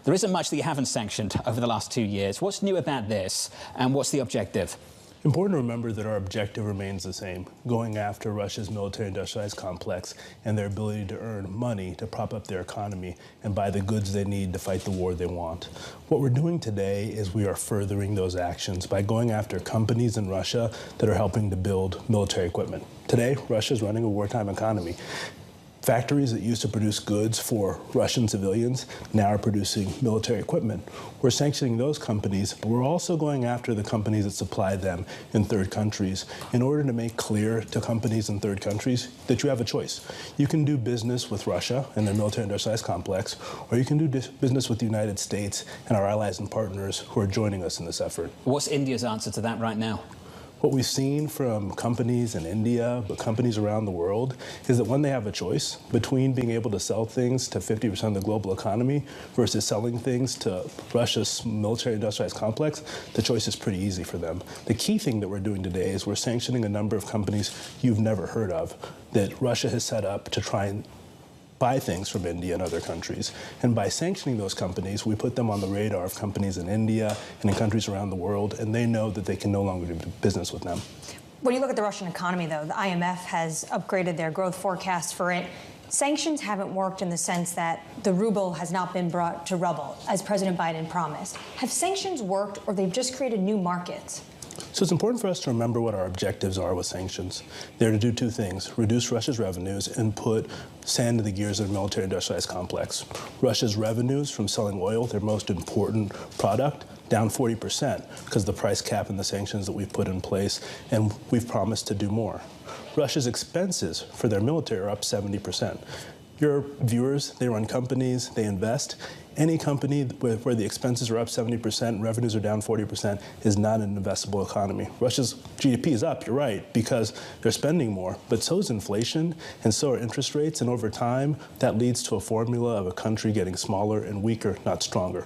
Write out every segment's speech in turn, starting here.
There isn't much that you haven't sanctioned over the last 2 years. What's new about this, and what's the objective? Important to remember that our objective remains the same, going after Russia's military-industrialized complex and their ability to earn money to prop up their economy and buy the goods they need to fight the war they want. What we're doing today is we are furthering those actions by going after companies in Russia that are helping to build military equipment. Today, Russia is running a wartime economy. Factories that used to produce goods for Russian civilians now are producing military equipment. We're sanctioning those companies, but we're also going after the companies that supply them in third countries in order to make clear to companies in third countries that you have a choice. You can do business with Russia and their military-industrialized complex, or you can do business with the United States and our allies and partners who are joining us in this effort. What's India's answer to that right now? What we've seen from companies in India, but companies around the world, is that when they have a choice between being able to sell things to 50% of the global economy versus selling things to Russia's military-industrialized complex, the choice is pretty easy for them. The key thing that we're doing today is we're sanctioning a number of companies you've never heard of that Russia has set up to try and buy things from India and other countries. And by sanctioning those companies, we put them on the radar of companies in India and in countries around the world, and they know that they can no longer do business with them. When you look at the Russian economy, though, the IMF has upgraded their growth forecast for it. Sanctions haven't worked in the sense that the ruble has not been brought to rubble, as President Biden promised. Have sanctions worked, or they've just created new markets? So it's important for us to remember what our objectives are with sanctions. They're to do two things: reduce Russia's revenues and put sand in the gears of the military-industrialized complex. Russia's revenues from selling oil, their most important product, down 40% because of the price cap and the sanctions that we've put in place, and we've promised to do more. Russia's expenses for their military are up 70%. Your viewers, they run companies, they invest. Any company where the expenses are up 70%, revenues are down 40%, is not an investable economy. Russia's GDP is up, you're right, because they're spending more, but so is inflation, and so are interest rates, and over time, that leads to a formula of a country getting smaller and weaker, not stronger.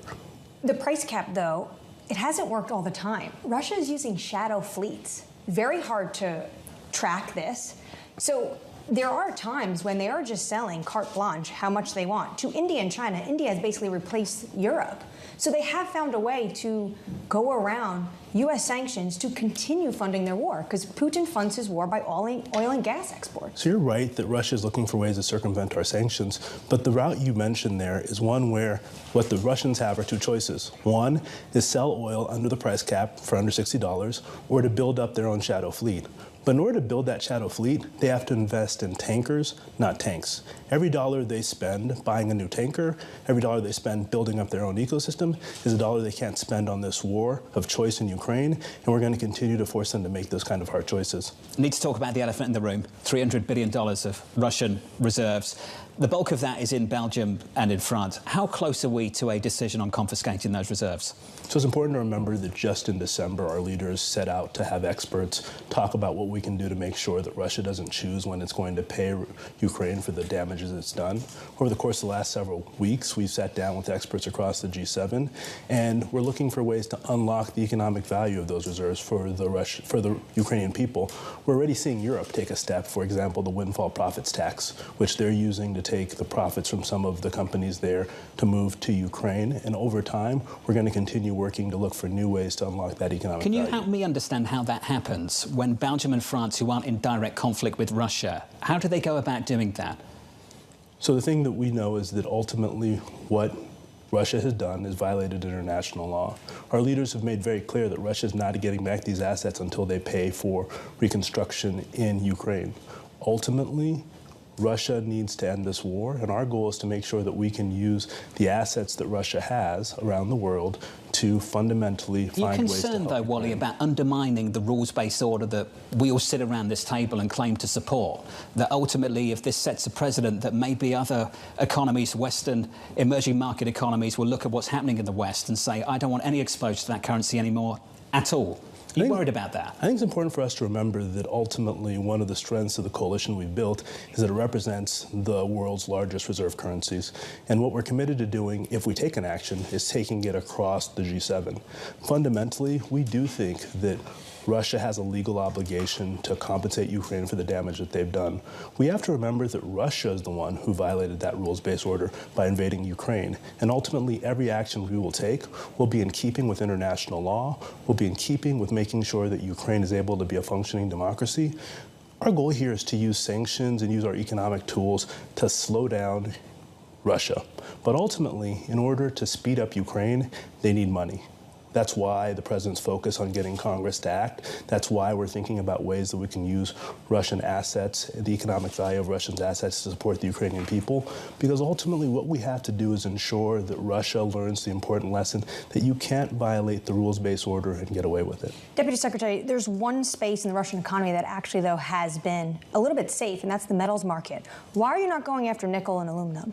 The price cap, though, it hasn't worked all the time. Russia is using shadow fleets. Very hard to track this. So there are times when they are just selling carte blanche how much they want to India and China. India has basically replaced Europe. So they have found a way to go around U.S. sanctions to continue funding their war, because Putin funds his war by oil and gas exports. So you're right that Russia is looking for ways to circumvent our sanctions, but the route you mentioned there is one where what the Russians have are two choices. One is sell oil under the price cap for under $60, or to build up their own shadow fleet. But in order to build that shadow fleet, they have to invest in tankers, not tanks. Every dollar they spend buying a new tanker, every dollar they spend building up their own ecosystem, is a dollar they can't spend on this war of choice in Ukraine, and we're going to continue to force them to make those kind of hard choices. Need to talk about the elephant in the room, $300 billion of Russian reserves. The bulk of that is in Belgium and in France. How close are we to a decision on confiscating those reserves? So it's important to remember that just in December, our leaders set out to have experts talk about what we can do to make sure that Russia doesn't choose when it's going to pay Ukraine for the damages it's done. Over the course of the last several weeks, we've sat down with experts across the G7, and we're looking for ways to unlock the economic value of those reserves for the Ukrainian people. We're already seeing Europe take a step, for example, the windfall profits tax, which they're using to take the profits from some of the companies there to move to Ukraine. And over time, we're going to continue working to look for new ways to unlock that economic value. Can you help me understand how that happens when Belgium and France, who aren't in direct conflict with Russia, how do they go about doing that? So the thing that we know is that ultimately what Russia has done is violated international law. Our leaders have made very clear that Russia is not getting back these assets until they pay for reconstruction in Ukraine. Ultimately, Russia needs to end this war, and our goal is to make sure that we can use the assets that Russia has around the world to fundamentally find ways to help. Are you concerned, though, Wally, about undermining the rules-based order that we all sit around this table and claim to support? That ultimately, if this sets a precedent, that maybe other economies, Western emerging market economies, will look at what's happening in the West and say, I don't want any exposure to that currency anymore at all. Are you worried about that? I think it's important for us to remember that ultimately one of the strengths of the coalition we've built is that it represents the world's largest reserve currencies. And what we're committed to doing, if we take an action, is taking it across the G7. Fundamentally, we do think that Russia has a legal obligation to compensate Ukraine for the damage that they've done. We have to remember that Russia is the one who violated that rules-based order by invading Ukraine. And ultimately, every action we will take will be in keeping with international law, will be in keeping with making sure that Ukraine is able to be a functioning democracy. Our goal here is to use sanctions and use our economic tools to slow down Russia. But ultimately, in order to speed up Ukraine, they need money. That's why the president's focus on getting Congress to act. That's why we're thinking about ways that we can use Russian assets, the economic value of Russian assets to support the Ukrainian people. Because ultimately what we have to do is ensure that Russia learns the important lesson that you can't violate the rules-based order and get away with it. Deputy Secretary, there's one space in the Russian economy that actually, though, has been a little bit safe, and that's the metals market. Why are you not going after nickel and aluminum?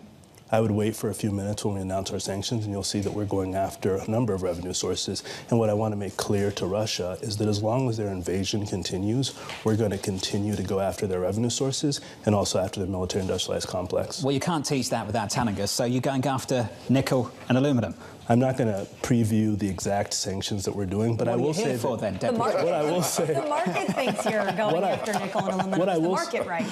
I would wait for a few minutes when we announce our sanctions, and you'll see that we're going after a number of revenue sources. And what I want to make clear to Russia is that as long as their invasion continues, we're going to continue to go after their revenue sources and also after their military-industrialized complex. Well, you can't teach that without telling us, so you're going after nickel and aluminum. I'm not going to preview the exact sanctions that we're doing, but I will say that for, then, Deputy? what I will say, the market thinks you're going after nickel and aluminum. Is the market right?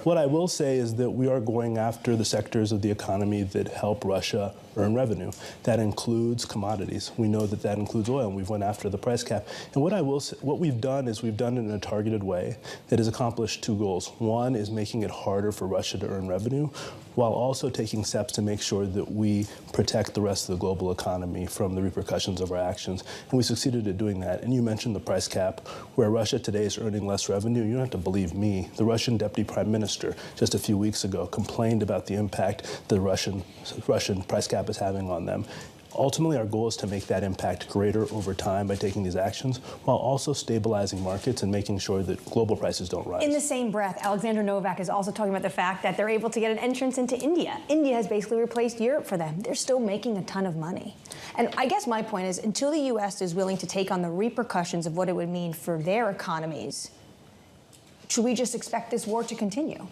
What I will say is that we are going after the sectors of the economy that help Russia earn revenue. That includes commodities. We know that that includes oil, and we've went after the price cap. And what we've done is we've done it in a targeted way that has accomplished two goals. One is making it harder for Russia to earn revenue, while also taking steps to make sure that we protect the rest of the global economy from the repercussions of our actions. And we succeeded at doing that. And you mentioned the price cap, where Russia today is earning less revenue. You don't have to believe me. The Russian Deputy Prime Minister just a few weeks ago complained about the impact the Russian price cap is having on them. Ultimately, our goal is to make that impact greater over time by taking these actions, while also stabilizing markets and making sure that global prices don't rise. In the same breath, Alexander Novak is also talking about the fact that they're able to get an entrance into India. India has basically replaced Europe for them. They're still making a ton of money. And I guess my point is, until the U.S. is willing to take on the repercussions of what it would mean for their economies, should we just expect this war to continue?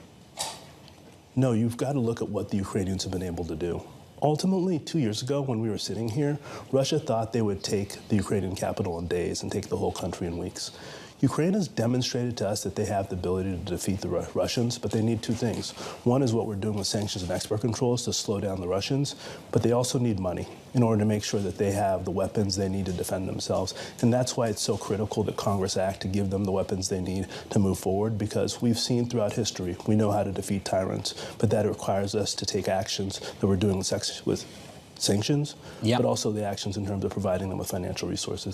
No, you've got to look at what the Ukrainians have been able to do. Ultimately, 2 years ago, when we were sitting here, Russia thought they would take the Ukrainian capital in days and take the whole country in weeks. Ukraine has demonstrated to us that they have the ability to defeat the Russians, but they need two things. One is what we're doing with sanctions and export controls to slow down the Russians, but they also need money in order to make sure that they have the weapons they need to defend themselves. And that's why it's so critical that Congress act to give them the weapons they need to move forward, because we've seen throughout history, we know how to defeat tyrants, but that requires us to take actions that we're doing with sanctions, but also the actions in terms of providing them with financial resources.